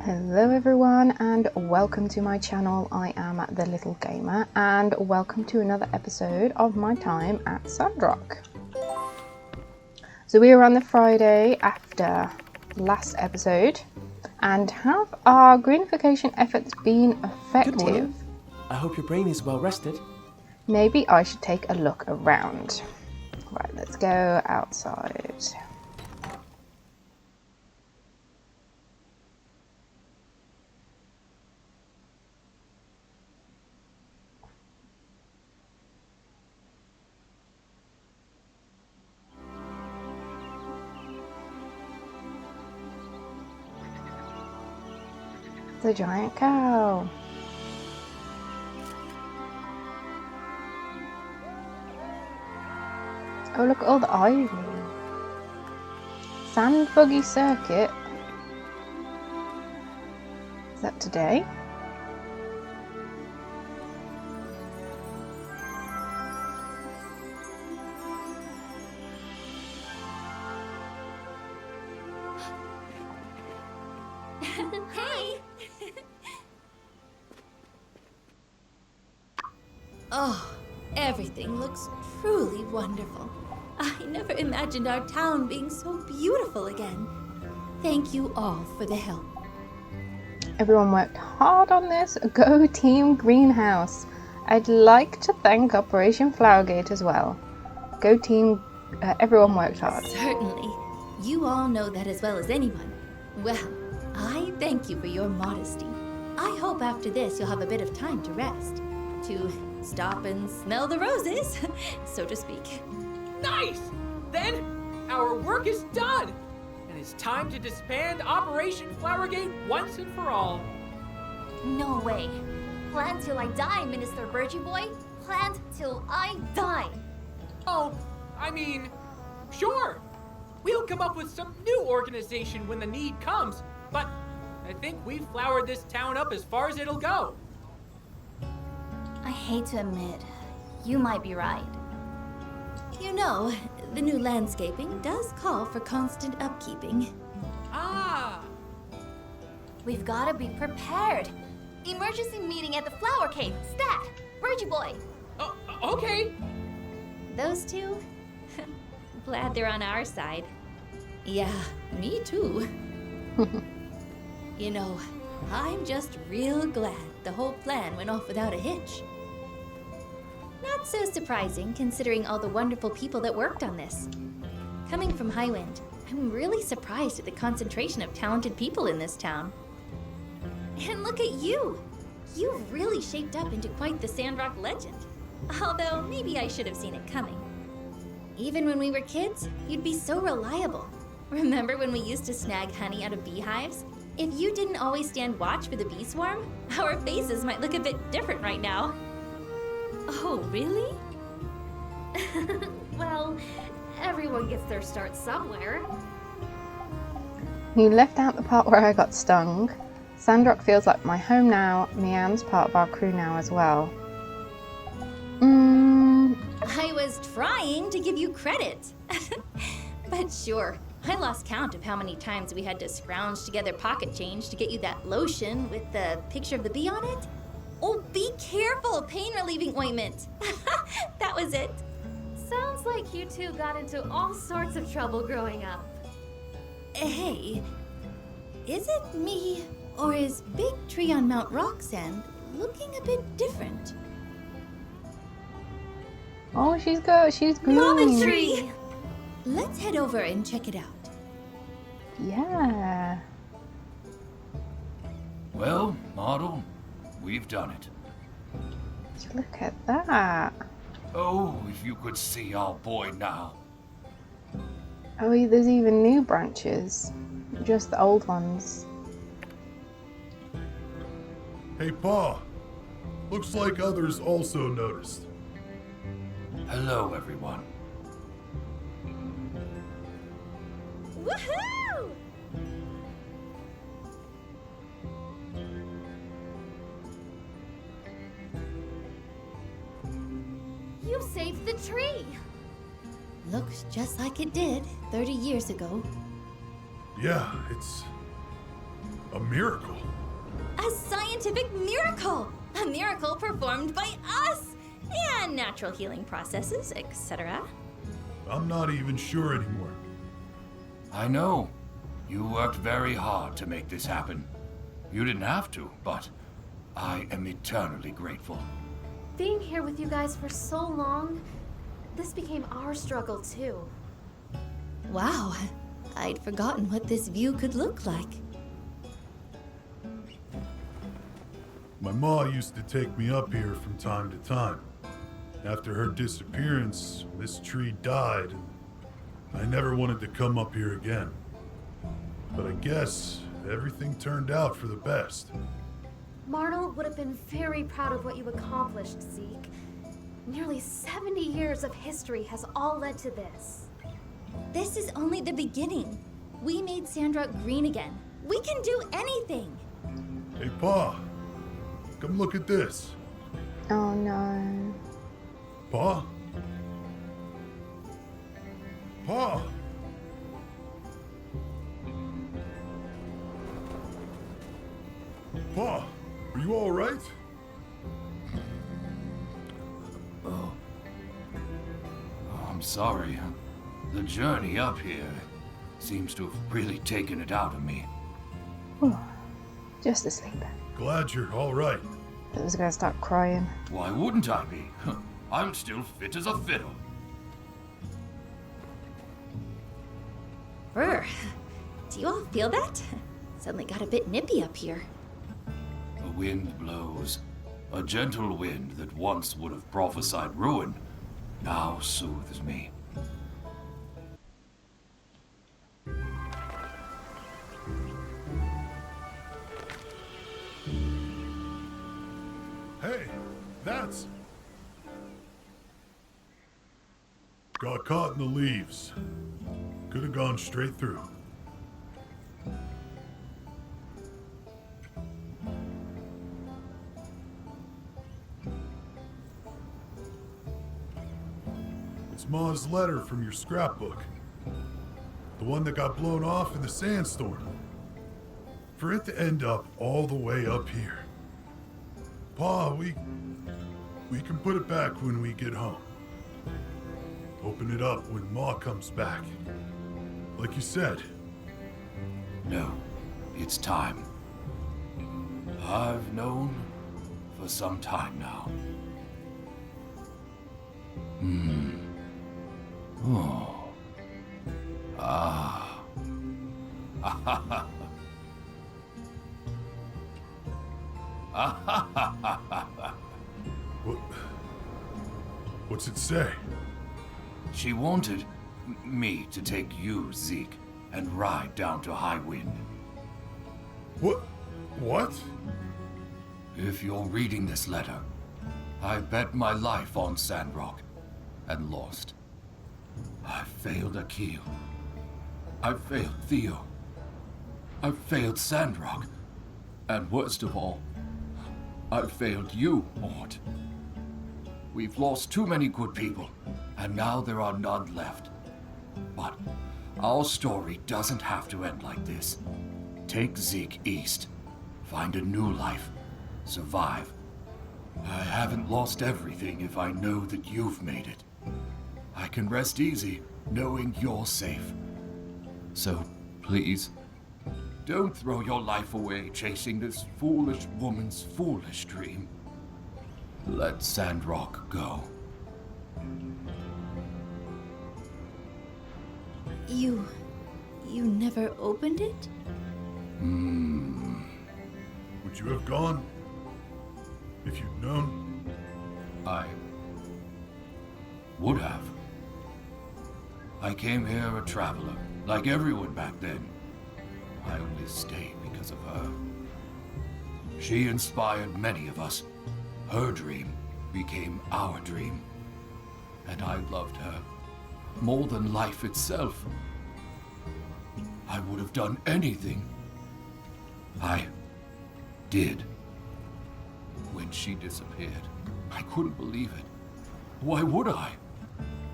Hello everyone and welcome to my channel. I am the Little Gamer and welcome to another episode of my time at Sandrock. So we are on the Friday after last episode, and have our greenification efforts been effective? Good morning. I hope your brain is well rested. Maybe I should take a look around. Right, let's go outside. The giant cow. Oh, look at all the ivy. Sand buggy circuit. Is that today? Hey! Oh, everything looks truly wonderful. I never imagined our town being so beautiful again. Thank you all for the help. Everyone worked hard on this. Go Team Greenhouse. I'd like to thank Operation Flowergate as well. Go Team, everyone worked hard. Certainly. You all know that as well as anyone. Well, I thank you for your modesty. I hope after this you'll have a bit of time to rest. To stop and smell the roses, so to speak. Nice! Then, our work is done! And it's time to disband Operation Flowergate once and for all. No way. Plan till I die, Minister Virgie Boy. Plan till I die. Oh, I mean, sure. We'll come up with some new organization when the need comes, but I think we've flowered this town up as far as it'll go. I hate to admit, you might be right. You know, the new landscaping does call for constant upkeeping. Ah! We've gotta be prepared. Emergency meeting at the Flower Cave. Stat! Virgie Boy! Okay. Those two? Glad they're on our side. Yeah, me too. You know, I'm just real glad the whole plan went off without a hitch. Not so surprising, considering all the wonderful people that worked on this. Coming from Highwind, I'm really surprised at the concentration of talented people in this town. And look at you! You've really shaped up into quite the Sandrock legend. Although, maybe I should have seen it coming. Even when we were kids, you'd be so reliable. Remember when we used to snag honey out of beehives? If you didn't always stand watch for the bee swarm, our faces might look a bit different right now. Oh, really? Well, everyone gets their start somewhere. You left out the part where I got stung. Sandrock feels like my home now. Mian's part of our crew now as well. I was trying to give you credit. But sure, I lost count of how many times we had to scrounge together pocket change to get you that lotion with the picture of the bee on it. Oh, be careful! Pain-relieving ointment! That was it. Sounds like you two got into all sorts of trouble growing up. Hey, is it me, or is Big Tree on Mount Roxanne looking a bit different? Oh, she's green. Mama Tree! Let's head over and check it out. Yeah. Well, model, we've done it. Look at that. Oh, if you could see our boy now. Oh, there's even new branches. Just the old ones. Hey, Pa. Looks like others also noticed. Hello, everyone. Woohoo! You saved the tree! Looks just like it did 30 years ago. Yeah, it's A miracle? A scientific miracle! A miracle performed by us! And natural healing processes, etc. I'm not even sure anymore. I know. You worked very hard to make this happen. You didn't have to, but I am eternally grateful. Being here with you guys for so long, this became our struggle too. Wow, I'd forgotten what this view could look like. My ma used to take me up here from time to time. After her disappearance, this tree died, and I never wanted to come up here again. But I guess everything turned out for the best. Martel would have been very proud of what you accomplished, Zeke. Nearly 70 years of history has all led to this. This is only the beginning. We made Sandrock green again. We can do anything. Hey, Pa, come look at this. Oh no. Pa? Pa? Pa, are you all right? Oh, I'm sorry. The journey up here seems to have really taken it out of me. Just asleep. Glad you're all right. I was gonna start crying. Why wouldn't I be? I'm still fit as a fiddle. Brr. Do you all feel that? Suddenly got a bit nippy up here. A wind blows. A gentle wind that once would have prophesied ruin now soothes me. Hey, that's... Got caught in the leaves. Could have gone straight through. It's Ma's letter from your scrapbook. The one that got blown off in the sandstorm. For it to end up all the way up here. Pa, we can put it back when we get home. Open it up when Ma comes back. Like you said. No, it's time. I've known for some time now. Oh. Ah. What's it say? She wanted me to take you, Zeke, and ride down to High Wind. What? If you're reading this letter, I bet my life on Sandrock and lost. I failed Akil. I failed Theo. I failed Sandrock. And worst of all, I failed you, Mort. We've lost too many good people, and now there are none left. But our story doesn't have to end like this. Take Zeke east. Find a new life. Survive. I haven't lost everything if I know that you've made it. I can rest easy knowing you're safe. So, please, don't throw your life away chasing this foolish woman's foolish dream. Let Sandrock go. You never opened it? Would you have gone? If you'd known? I would have. I came here a traveler, like everyone back then. I only stayed because of her. She inspired many of us. Her dream became our dream. And I loved her more than life itself. I would have done anything. I did. When she disappeared, I couldn't believe it. Why would I?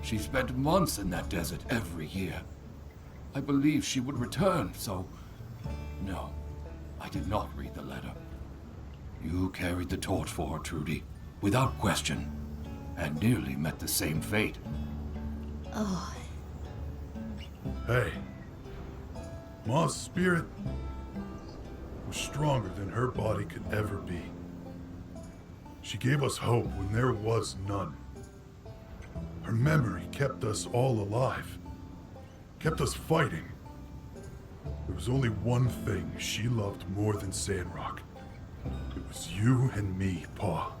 She spent months in that desert every year. I believed she would return, so... No, I did not read the letter. You carried the torch for her, Trudy, without question, and nearly met the same fate. Oh, Hey, Ma's spirit was stronger than her body could ever be. She gave us hope when there was none. Her memory kept us all alive, kept us fighting. There was only one thing she loved more than Sandrock. It was you and me, Pa.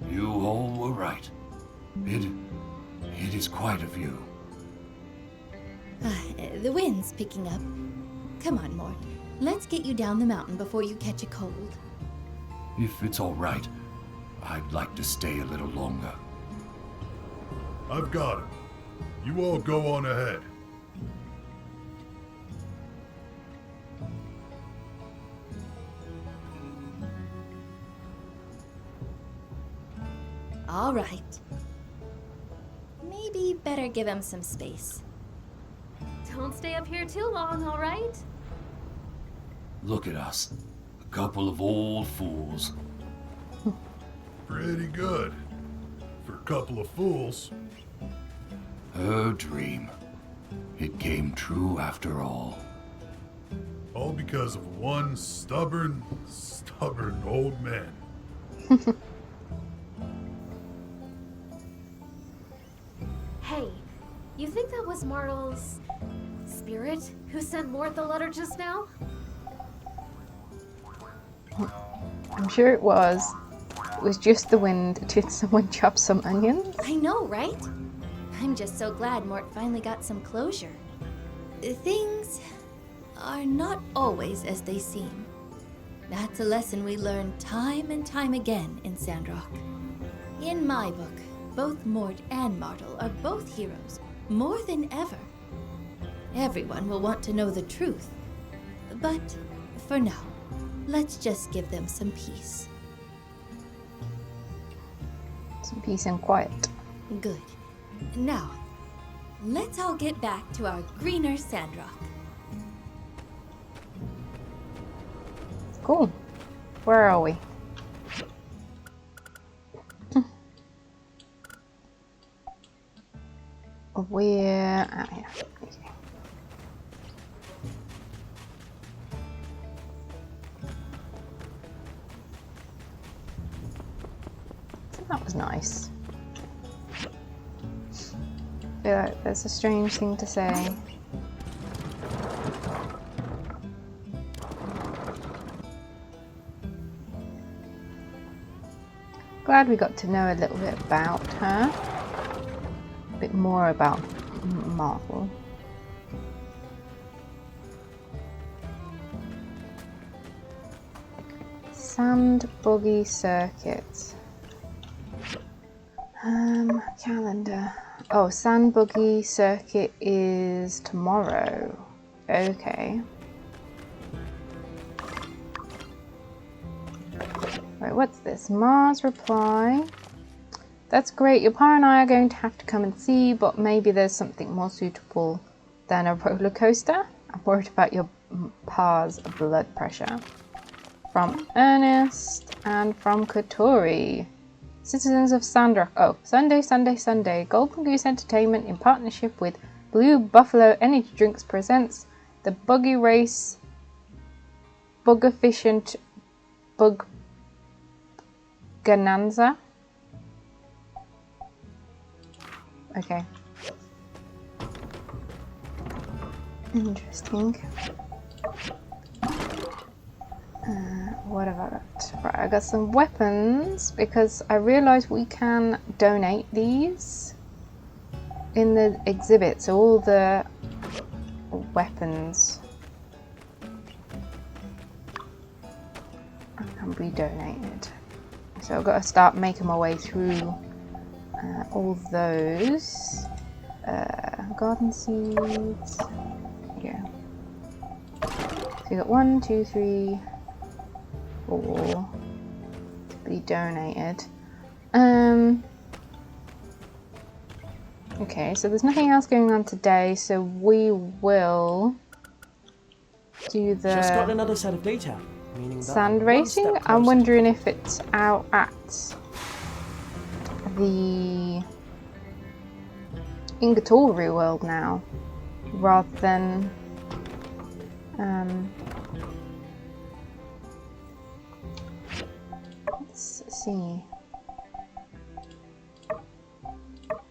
You all were right. It is quite a view. the wind's picking up. Come on, Mort. Let's get you down the mountain before you catch a cold. If it's all right, I'd like to stay a little longer. I've got him. You all go on ahead. All right. Maybe better give him some space. Don't stay up here too long, all right? Look at us. A couple of old fools. Pretty good. For a couple of fools. Her dream. It came true after all. All because of one stubborn old man. Hey, you think that was Martel's spirit who sent Mort the letter just now? I'm sure it was. It was just the wind. Did someone chop some onions? I know, right? I'm just so glad Mort finally got some closure. Things are not always as they seem. That's a lesson we learn time and time again in Sandrock. In my book, both Mort and Martel are both heroes, more than ever. Everyone will want to know the truth. But for now, let's just give them some peace. Some peace and quiet. Good. Now, let's all get back to our greener Sandrock. Cool. Where are we? We're out here. Okay. That was nice. I feel like that's a strange thing to say. Glad we got to know a little bit about her. A bit more about Marvel. Sand buggy circuit. Calendar. Oh, sand buggy circuit is tomorrow. Okay. Right, what's this? Mars reply. That's great. Your pa and I are going to have to come and see, but maybe there's something more suitable than a roller coaster. I'm worried about your pa's blood pressure. From Ernest and from Katori. Citizens of Sandrock. Oh, Sunday. Golden Goose Entertainment in partnership with Blue Buffalo Energy Drinks presents the Buggy Race Bug Efficient Bug Gananza. Okay. Interesting. What have I got? Right, I got some weapons because I realised we can donate these in the exhibit. So all the weapons can be donated. So I've got to start making my way through all those. garden seeds. Yeah. So you got 1, 2, 3, 4 to be donated. Okay, so there's nothing else going on today, so we will do the Just got another set of data, meaning that sand I'm one racing. step I'm closer. wondering if it's out at the Ingatory world now, rather than let's see.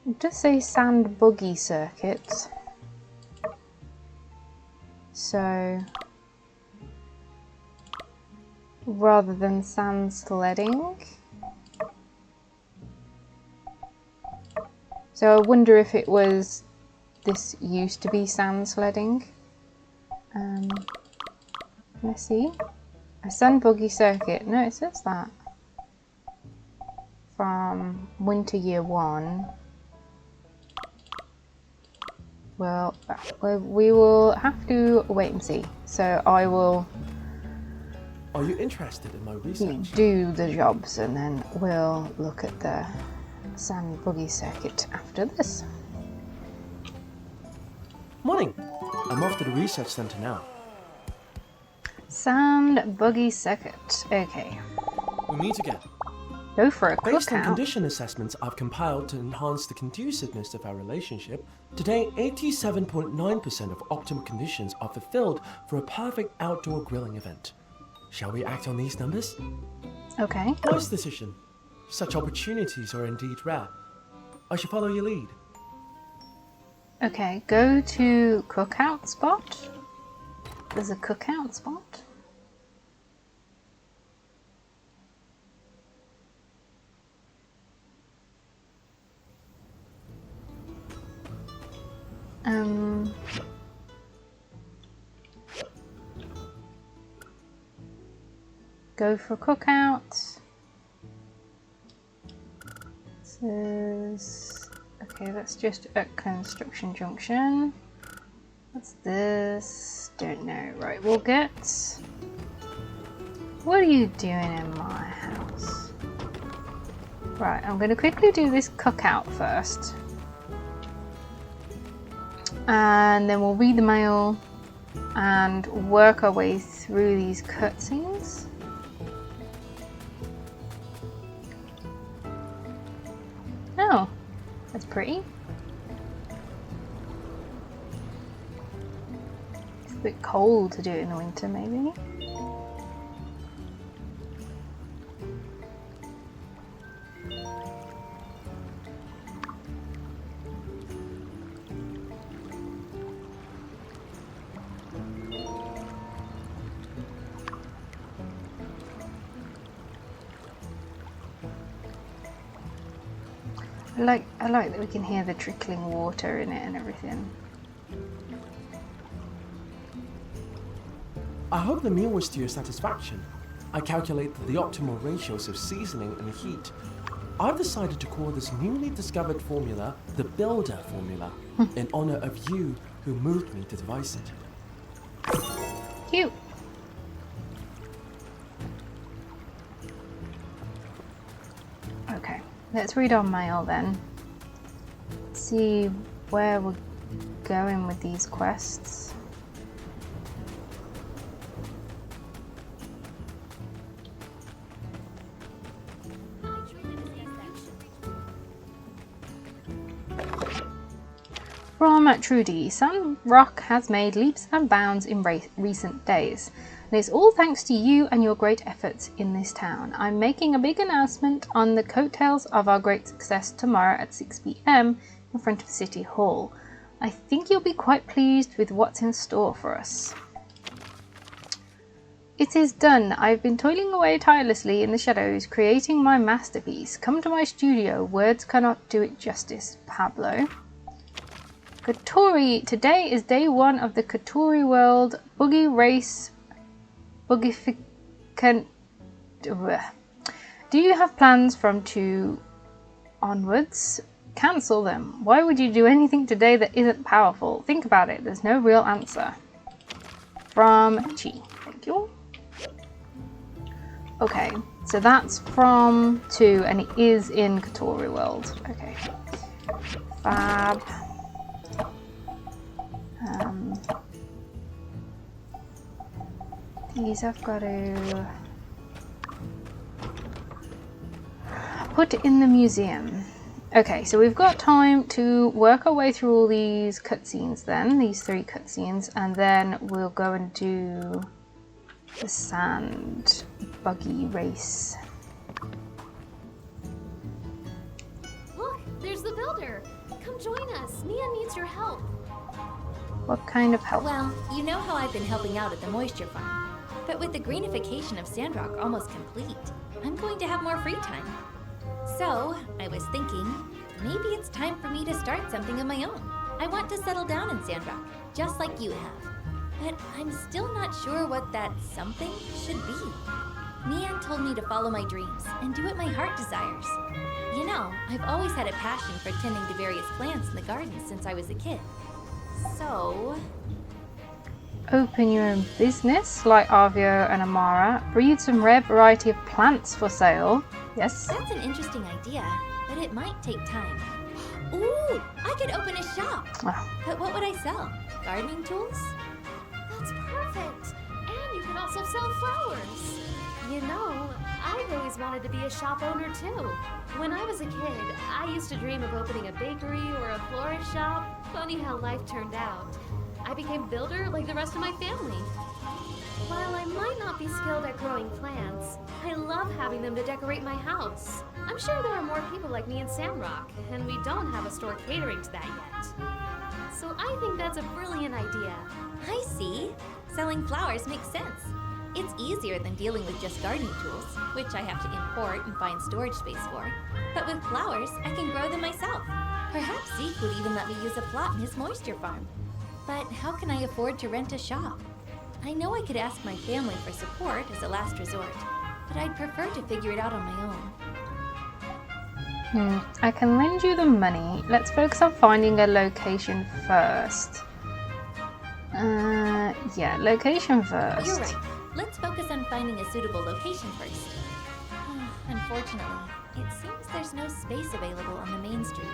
It does say sand buggy circuit, so rather than sand sledding. So I wonder if it was, this used to be sand sledding. Let's see. A sand buggy circuit. No, it says that. From winter year 1. Well, we will have to wait and see. So I will Are you interested in my research? do the jobs and then we'll look at the sand buggy circuit after this. Morning. I'm off to the research center now. Sand buggy circuit. Okay. We meet again. Go for a Based on cookout. condition assessments I've compiled to enhance the conduciveness of our relationship, today 87.9% of optimal conditions are fulfilled for a perfect outdoor grilling event. Shall we act on these numbers? Okay. Nice decision. Such opportunities are indeed rare. I shall follow your lead. Okay, go to cookout spot. There's a cookout spot. Go for cookout. This is, okay, that's just at construction junction. What's this? Don't know. Right, we'll get. What are you doing in my house? Right, I'm going to quickly do this cookout first. And then we'll read the mail and work our way through these cutscenes. Oh, that's pretty. It's a bit cold to do it in the winter, maybe. I like that we can hear the trickling water in it and everything. I hope the meal was to your satisfaction. I calculated the optimal ratios of seasoning and heat. I've decided to call this newly discovered formula the Builder formula, in honor of you who moved me to devise it. Cute. Okay, let's read our mail then. See where we're going with these quests. From Trudy, Sandrock has made leaps and bounds in recent days, and it's all thanks to you and your great efforts in this town. I'm making a big announcement on the coattails of our great success tomorrow at 6 p.m. in front of City Hall. I think you'll be quite pleased with what's in store for us. It is done. I've been toiling away tirelessly in the shadows, creating my masterpiece. Come to my studio. Words cannot do it justice, Pablo. Katori, today is day 1 of the Katori World Boogie Race Boogificant. Do you have plans from 2 onwards? Cancel them. Why would you do anything today that isn't powerful? Think about it. There's no real answer. From Chi. Thank you. Okay, so that's from 2, and it is in Katori World. Okay. Fab. These I've got to put in the museum. Okay, so we've got time to work our way through all these cutscenes then, these 3 cutscenes, and then we'll go and do the sand buggy race. Look, there's the builder. Come join us. Nia needs your help. What kind of help? Well, you know how I've been helping out at the moisture farm. But with the greenification of Sandrock almost complete, I'm going to have more free time. So, I was thinking, maybe it's time for me to start something of my own. I want to settle down in Sandrock, just like you have. But I'm still not sure what that something should be. Mian told me to follow my dreams and do what my heart desires. You know, I've always had a passion for tending to various plants in the garden since I was a kid. So... Open your own business, like Arvio and Amara. Breed some rare variety of plants for sale. Yes. That's an interesting idea, but it might take time. Ooh, I could open a shop. Oh. But what would I sell? Gardening tools? That's perfect. And you can also sell flowers. You know, I've always wanted to be a shop owner too. When I was a kid, I used to dream of opening a bakery or a florist shop. Funny how life turned out. I became a builder like the rest of my family. While I might not be skilled at growing plants, I love having them to decorate my house. I'm sure there are more people like me in Sandrock, and we don't have a store catering to that yet. So I think that's a brilliant idea. I see. Selling flowers makes sense. It's easier than dealing with just gardening tools, which I have to import and find storage space for. But with flowers, I can grow them myself. Perhaps Zeke would even let me use a plot in his moisture farm. But how can I afford to rent a shop? I know I could ask my family for support as a last resort, but I'd prefer to figure it out on my own. I can lend you the money. Let's focus on finding a location first. Yeah, location first. You're right. Let's focus on finding a suitable location first. Unfortunately, it seems there's no space available on the main street.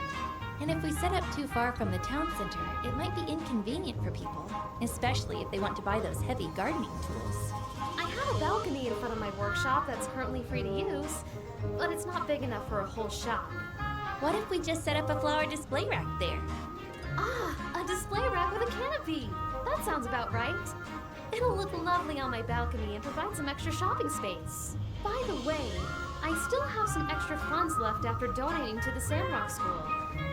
And if we set up too far from the town center, it might be inconvenient for people, especially if they want to buy those heavy gardening tools. I have a balcony in front of my workshop that's currently free to use, but it's not big enough for a whole shop. What if we just set up a flower display rack there? Ah, a display rack with a canopy! That sounds about right. It'll look lovely on my balcony and provide some extra shopping space. By the way, I still have some extra funds left after donating to the Sandrock School,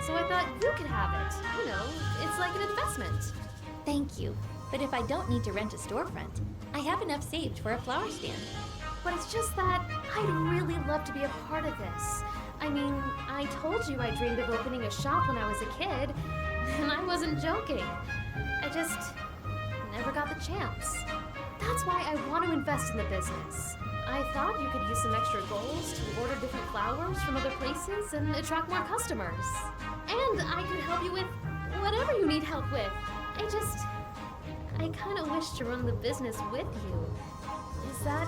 so I thought you could have it. You know, it's like an investment. Thank you, but if I don't need to rent a storefront, I have enough saved for a flower stand. But it's just that I'd really love to be a part of this. I mean, I told you I dreamed of opening a shop when I was a kid, and I wasn't joking. I just never got the chance. That's why I want to invest in the business. I thought you could use some extra goals to order different flowers from other places and attract more customers. And I could help you with whatever you need help with. I kind of wish to run the business with you. Is that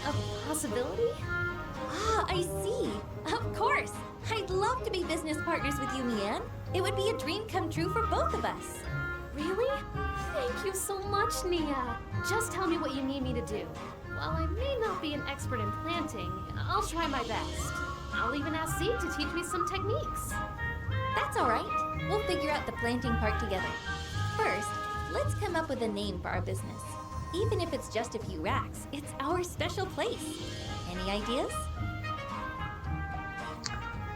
a possibility? Ah, I see. Of course. I'd love to be business partners with you, Mian. It would be a dream come true for both of us. Really? Thank you so much, Nia. Just tell me what you need me to do. While I may not be an expert in planting, I'll try my best. I'll even ask Zeke to teach me some techniques. That's all right. We'll figure out the planting part together. First, let's come up with a name for our business. Even if it's just a few racks, it's our special place. Any ideas?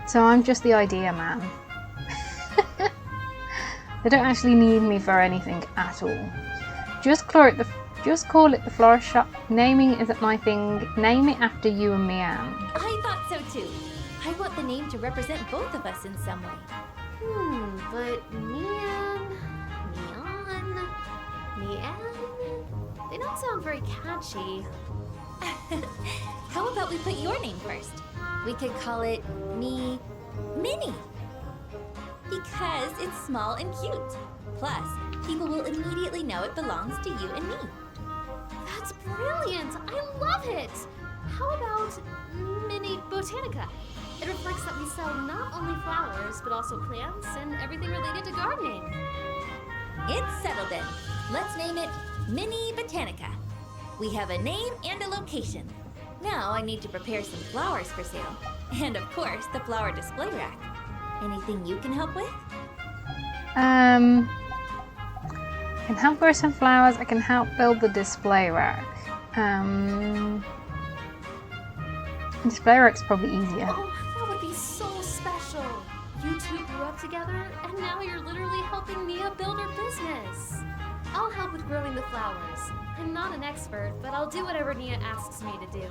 So I'm just the idea man. They don't actually need me for anything at all. Just call it the florist shop. Naming isn't my thing. Name it after you and Mian. I thought so too. I want the name to represent both of us in some way. But Mian, they don't sound very catchy. How about we put your name first? We could call it Minnie. Because it's small and cute. Plus, people will immediately know it belongs to you and me. That's brilliant! I love it! How about mini Botanica? It reflects that we sell not only flowers, but also plants and everything related to gardening. It's settled then. Let's name it Mini Botanica. We have a name and a location. Now I need to prepare some flowers for sale. And of course, the flower display rack. Anything you can help with? I can help grow some flowers. I can help build the display rack. Display rack's probably easier. Oh, that would be so special. You two grew up together, and now you're literally helping Mia build her business. I'll help with growing the flowers. I'm not an expert, but I'll do whatever Nia asks me to do.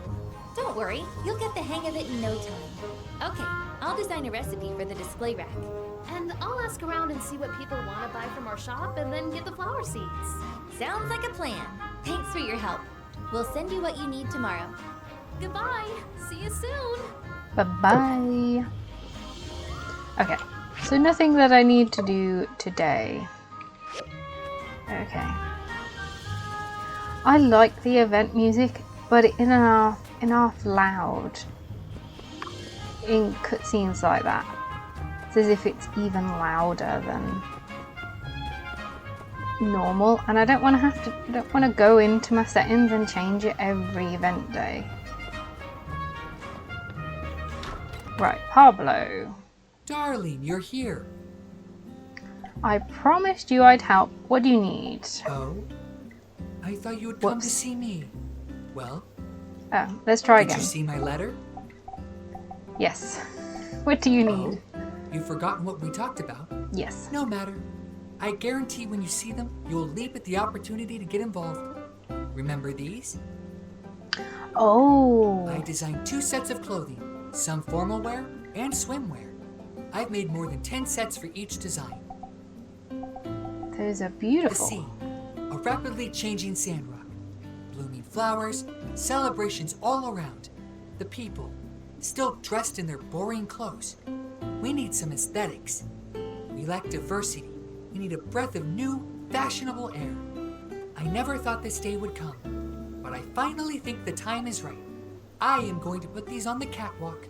Don't worry, you'll get the hang of it in no time. Okay, I'll design a recipe for the display rack. And I'll ask around and see what people want to buy from our shop and then get the flower seeds. Sounds like a plan. Thanks for your help. We'll send you what you need tomorrow. Goodbye. See you soon. Bye-bye. Okay, so nothing that I need to do today. Okay. I like the event music, but it isn't enough loud in cutscenes like that. It's as if it's even louder than normal, and I don't want to go into my settings and change it every event day. Right, Pablo. Darling, you're here. I promised you I'd help. What do you need? Oh? I thought you would come Whoops. to see me. Well, Oh, let's try did again. you see my letter? Yes. What do you need? Oh, you've forgotten what we talked about? Yes. No matter. I guarantee when you see them, you'll leap at the opportunity to get involved. Remember these? Oh. I designed 2 sets of clothing, some formal wear and swimwear. I've made more than 10 sets for each design. Those are The beautiful. scene, a rapidly changing Sandrock. Blooming flowers, celebrations all around. The people, still dressed in their boring clothes. We need some aesthetics. We lack diversity. We need a breath of new, fashionable air. I never thought this day would come, but I finally think the time is right. I am going to put these on the catwalk.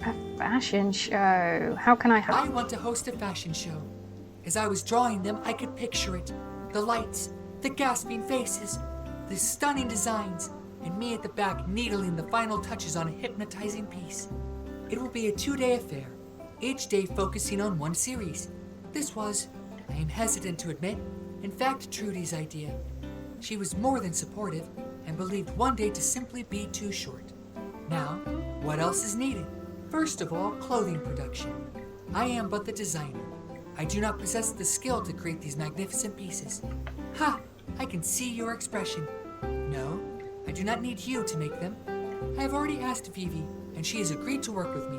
A fashion show. How can I help? I want to host a fashion show. As I was drawing them, I could picture it. The lights, the gasping faces, the stunning designs, and me at the back needling the final touches on a hypnotizing piece. It will be a 2-day affair, each day focusing on one series. This was, I am hesitant to admit, in fact Trudy's idea. She was more than supportive and believed one day to simply be too short. Now, what else is needed? First of all, clothing production. I am but the designer. I do not possess the skill to create these magnificent pieces. Ha! I can see your expression. No, I do not need you to make them. I have already asked Vivi, and she has agreed to work with me.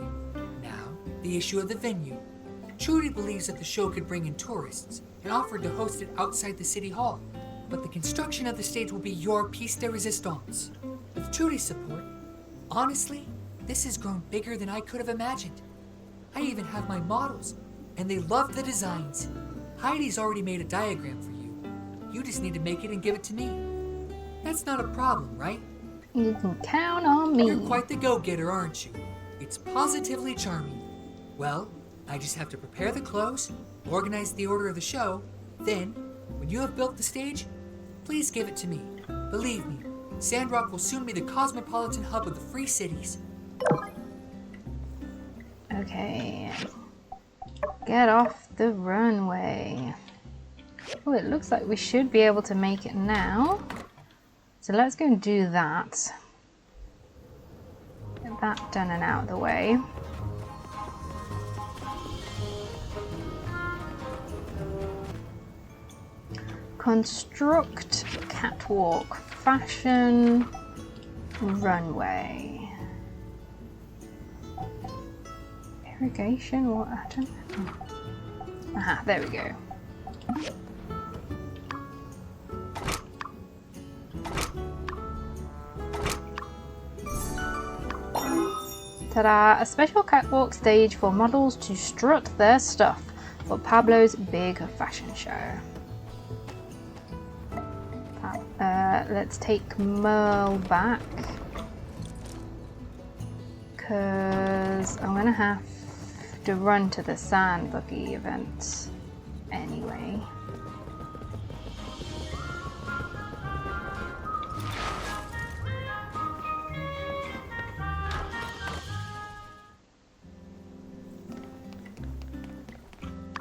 Now, the issue of the venue. Trudy believes that the show could bring in tourists, and offered to host it outside the city hall. But the construction of the stage will be your piece de resistance. With Trudy's support, honestly, this has grown bigger than I could have imagined. I even have my models, and they love the designs. Heidi's already made a diagram for you. You just need to make it and give it to me. That's not a problem, right? You can count on me. You're quite the go-getter, aren't you? It's positively charming. Well, I just have to prepare the clothes, organize the order of the show, then, when you have built the stage, please give it to me. Believe me, Sandrock will soon be the cosmopolitan hub of the free cities. Okay. Get off the runway. Oh, it looks like we should be able to make it now. So let's go and do that. Get that done and out of the way. Construct catwalk, fashion, runway. Irrigation, what? I don't know. Aha, there we go. Ta-da! A special catwalk stage for models to strut their stuff. for Pablo's big fashion show. Let's take Merle back, because I'm gonna have to run to the sand buggy event anyway.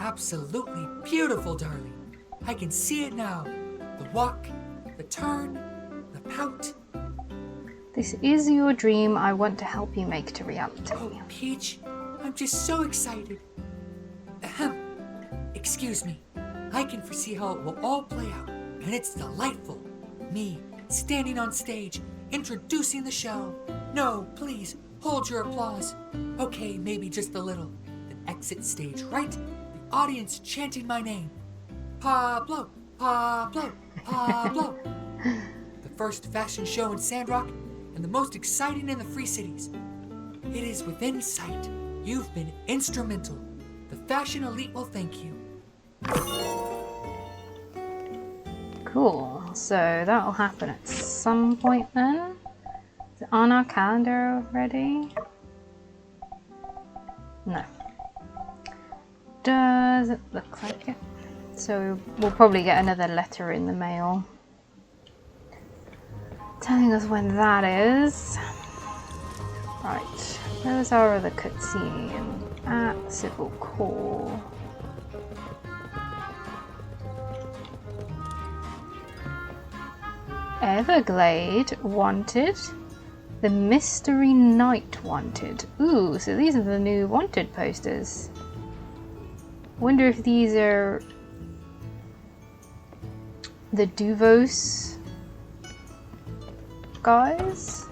Absolutely beautiful, darling. I can see it now. The walk, the turn, the pout. This is your dream I want to help you make to reality. Oh, Peach, I'm just so excited. Ahem. Excuse me. I can foresee how it will all play out, and it's delightful. Me, standing on stage, introducing the show. No, please, hold your applause. Okay, maybe just a little. Then exit stage right, the audience chanting my name. Pablo, Pablo, Pablo. The first fashion show in Sandrock, and the most exciting in the Free Cities. It is within sight. You've been instrumental. The fashion elite will thank you. Cool, so that'll happen at some point then. Is it on our calendar already? No. Does it look like it? So we'll probably get another letter in the mail telling us when that is. Right, there's our other cutscene at Civil Core. Everglade wanted. The Mystery Knight wanted. Ooh, so these are the new wanted posters. Wonder if these are the Duvos guys.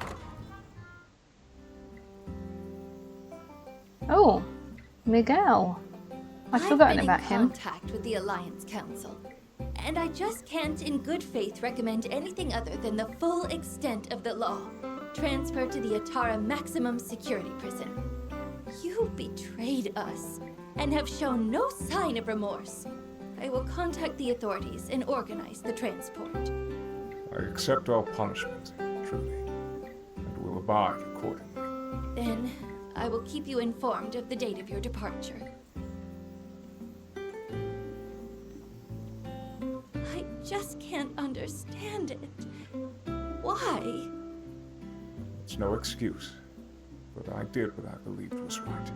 Oh, Miguel. I'd forgotten about him. I've been in contact with the Alliance Council, and I just can't in good faith recommend anything other than the full extent of the law. Transfer to the Atara Maximum Security Prison. You betrayed us, and have shown no sign of remorse. I will contact the authorities and organize the transport. I accept all punishment, truly, and will abide accordingly. Then, I will keep you informed of the date of your departure. I just can't understand it. Why? It's no excuse, but I did what I believed was right.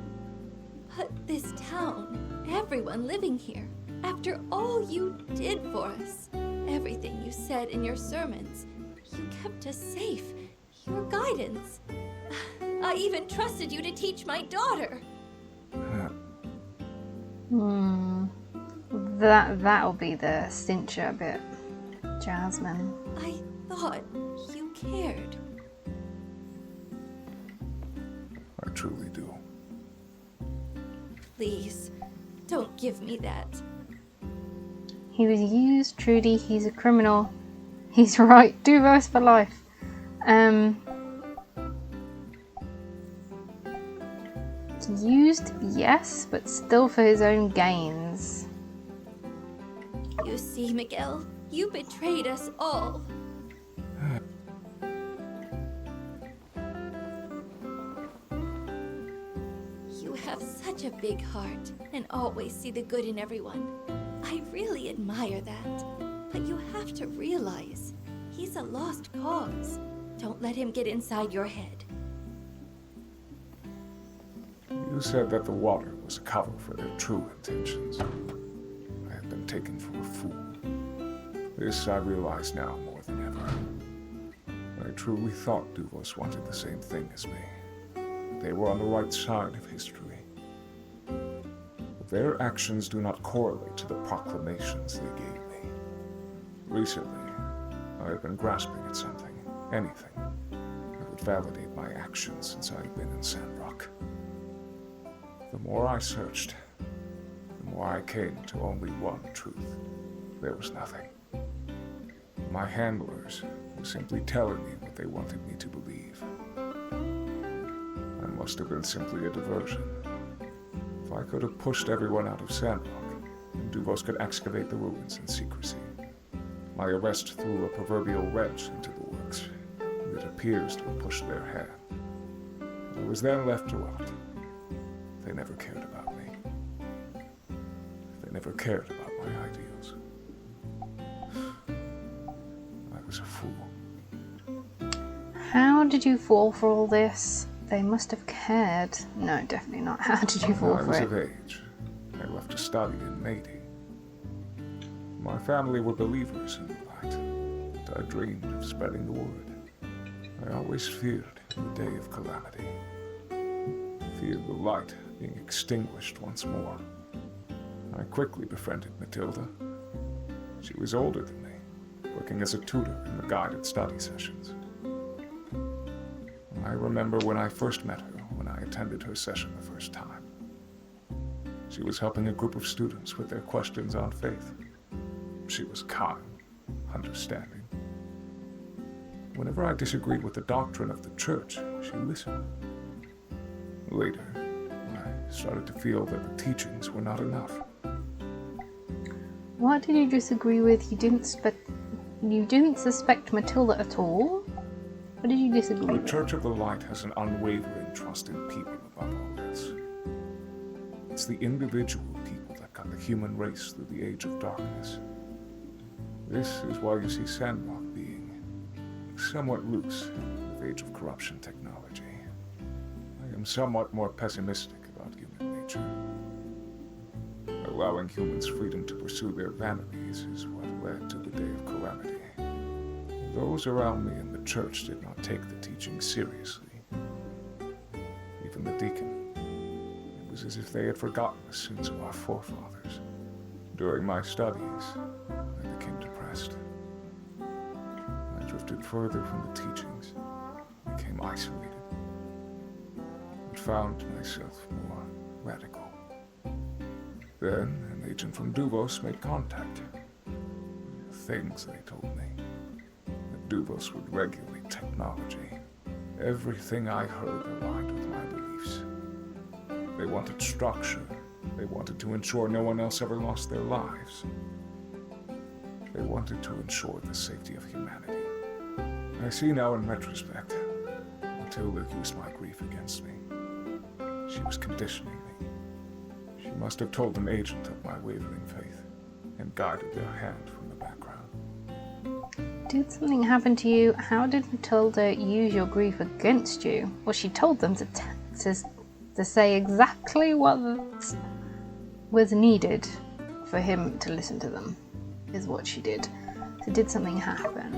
But this town, everyone living here, after all you did for us, everything you said in your sermons, you kept us safe, your guidance. I even trusted you to teach my daughter. That'll be the cincher bit, Jasmine. I thought you cared. I truly do. Please, don't give me that. He was used, Trudy. He's a criminal. He's right. Duvos for life. Used, yes, but still for his own gains. You see, Miguel, you betrayed us all. You have such a big heart and always see the good in everyone. I really admire that. But you have to realize, he's a lost cause. Don't let him get inside your head. You said that the water was a cover for their true intentions. I have been taken for a fool. This I realize now more than ever. I truly thought Duvos wanted the same thing as me. They were on the right side of history. But their actions do not correlate to the proclamations they gave me. Recently, I have been grasping at something, anything, that would validate my actions since I have been in Sandrock. The more I searched, the more I came to only one truth. There was nothing. My handlers were simply telling me what they wanted me to believe. I must have been simply a diversion. If I could have pushed everyone out of Sandrock, and Duvos could excavate the ruins in secrecy. My arrest threw a proverbial wrench into the works. It appears to have pushed their hand. I was then left to rot. They never cared about me. They never cared about my ideals. I was a fool. How did you fall for all this? They must have cared. No, definitely not. How did you fall I for was it? of age. I left to study in Haiti. My family were believers in the light, and I dreamed of spreading the word. I always feared the day of calamity. Feared the light being extinguished once more. I quickly befriended Matilda. She was older than me, working as a tutor in the guided study sessions. I remember when I first met her, when I attended her session the first time. She was helping a group of students with their questions on faith. She was kind, understanding. Whenever I disagreed with the doctrine of the church, she listened. Later, I started to feel that the teachings were not enough. What did you disagree with? You didn't suspect Matilda at all? What did you disagree The with? Church of the Light has an unwavering trust in people above all else. It's the individual people that got the human race through the age of darkness. This is why you see Sandrock being somewhat loose in the age of corruption technology. I am somewhat more pessimistic about human nature. Allowing humans freedom to pursue their vanities is what led to the day of calamity. Those around me in the church did not take the teaching seriously. Even the deacon. It was as if they had forgotten the sins of our forefathers. During my studies, I became depressed. I drifted further from the teachings, became isolated, and found myself more radical. Then, an agent from Duvos made contact. The things they told me. That Duvos would regulate technology. Everything I heard aligned with my beliefs. They wanted structure. They wanted to ensure no one else ever lost their lives. They wanted to ensure the safety of humanity. I see now in retrospect, Matilda used my grief against me. She was conditioning me. She must have told an agent of my wavering faith and guided their hand from the background. Did something happen to you? How did Matilda use your grief against you? Well, she told them to say exactly what was needed for him to listen to them, is what she did. So did something happen?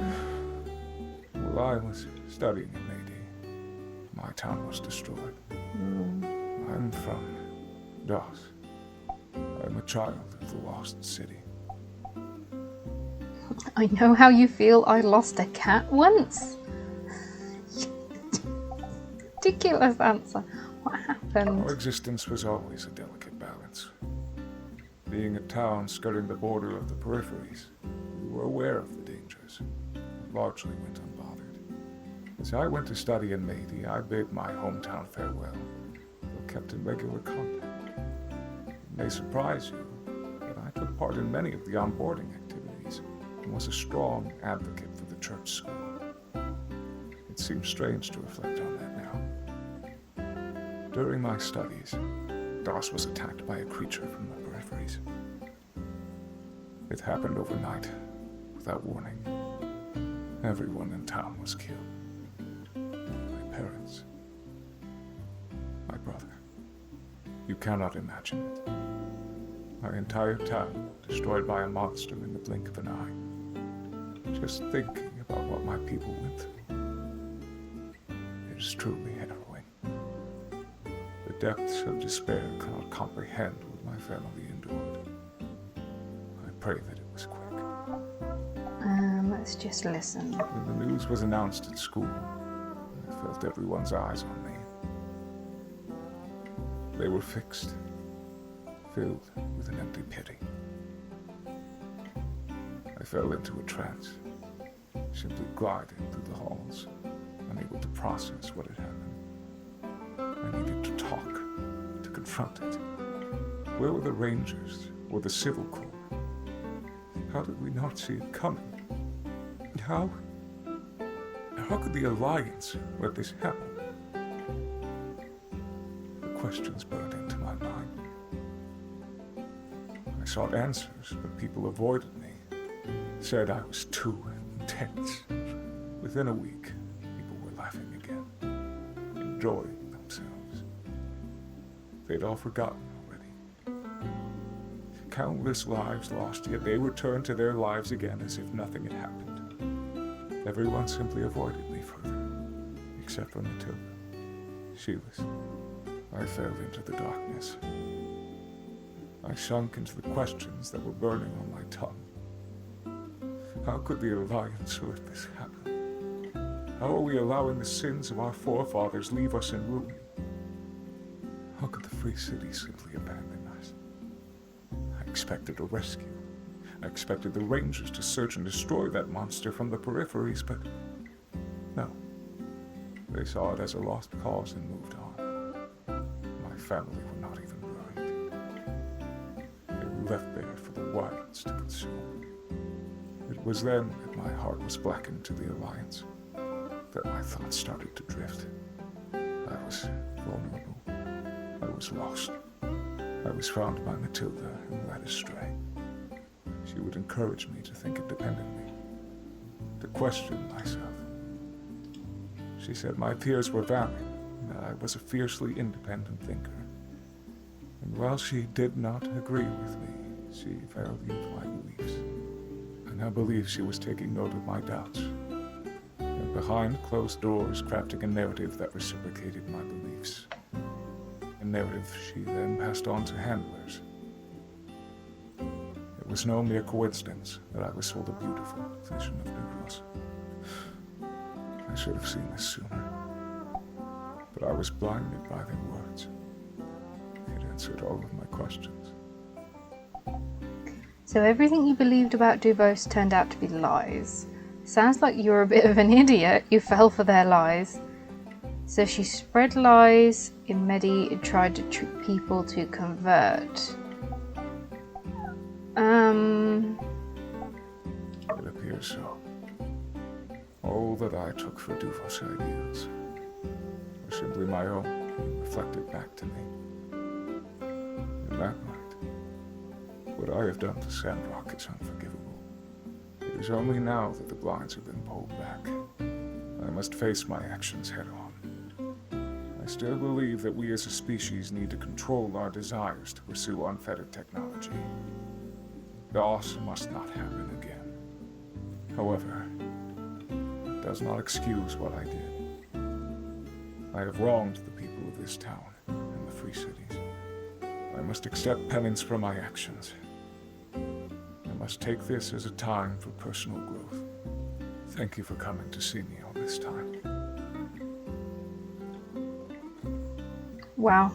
While I was studying in Haiti, my town was destroyed. I'm from Dos. I'm a child of the lost city. I know how you feel. I lost a cat once. Ridiculous answer. What happened? Our existence was always a delicate balance. Being a town skirting the border of the peripheries, we were aware of the dangers, and largely went unbothered. As I went to study in Haiti, I bid my hometown farewell, though kept in regular contact. It may surprise you, but I took part in many of the onboarding activities and was a strong advocate for the church school. It seems strange to reflect on that now. During my studies, Dos was attacked by a creature from the peripheries. It happened overnight, without warning. Everyone in town was killed. My parents. My brother. You cannot imagine it. My entire town destroyed by a monster in the blink of an eye. Just thinking about what my people went through. It is truly harrowing. The depths of despair cannot comprehend what my family endured. I pray that it was quick. Let's just listen. When the news was announced at school, I felt everyone's eyes on me. They were fixed, filled with an empty pity. I fell into a trance, simply gliding through the halls, unable to process what had happened. I needed to talk, to confront it. Where were the rangers? or the Civil Corps. How did we not see it coming? How could the Alliance let this happen? The questions burned into my mind. I sought answers, but people avoided me, said I was too intense. Within a week, people were laughing again, enjoying themselves. They'd all forgotten already. Countless lives lost, yet they returned to their lives again as if nothing had happened. Everyone simply avoided me further, except for Matilda. She was. I fell into the darkness. I sunk into the questions that were burning on my tongue. How could the Alliance let this happen? How are we allowing the sins of our forefathers leave us in ruin? How could the Free City simply abandon us? I expected a rescue. I expected the Rangers to search and destroy that monster from the peripheries, but no. They saw it as a lost cause and moved on. My family were not even buried. They were left there for the wilds to consume. It was then that my heart was blackened to the Alliance, that my thoughts started to drift. I was vulnerable. I was lost. I was found by Matilda and led astray. She would encourage me to think independently, to question myself. She said my peers were valid, that I was a fiercely independent thinker. And while she did not agree with me, she valued my beliefs. And I believe she was taking note of my doubts, and behind closed doors crafting a narrative that reciprocated my beliefs. A narrative she then passed on to handlers. It was no mere coincidence that I was sold a beautiful vision of Newbie. I should have seen this sooner, but I was blinded by their words. It answered all of my questions. So everything you believed about Duvos turned out to be lies. Sounds like you're a bit of an idiot. You fell for their lies. So she spread lies in Medi and tried to trick people to convert. It appears so. All that I took for Duvos' ideals were simply my own, being reflected back to me. In that night, what I have done to Sandrock is unforgivable. It is only now that the blinds have been pulled back. I must face my actions head on. I still believe that we as a species need to control our desires to pursue unfettered technology. Loss must not happen again. However, it does not excuse what I did. I have wronged the people of this town and the Free Cities. I must accept penance for my actions. I must take this as a time for personal growth. Thank you for coming to see me all this time. Wow.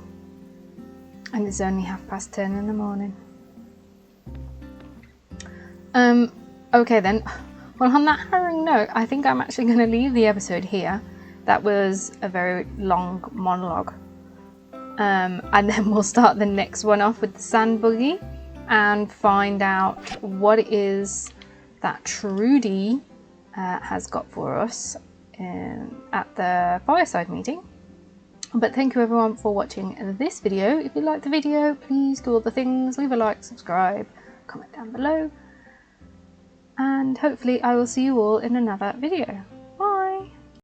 And it's only 10:30 in the morning. Okay then. Well, on that harrowing note, I think I'm actually going to leave the episode here. That was a very long monologue. And then we'll start the next one off with the sand buggy and find out what it is that Trudy has got for us at the fireside meeting. But thank you everyone for watching this video. If you liked the video, please do all the things. Leave a like, subscribe, comment down below. And hopefully I will see you all in another video.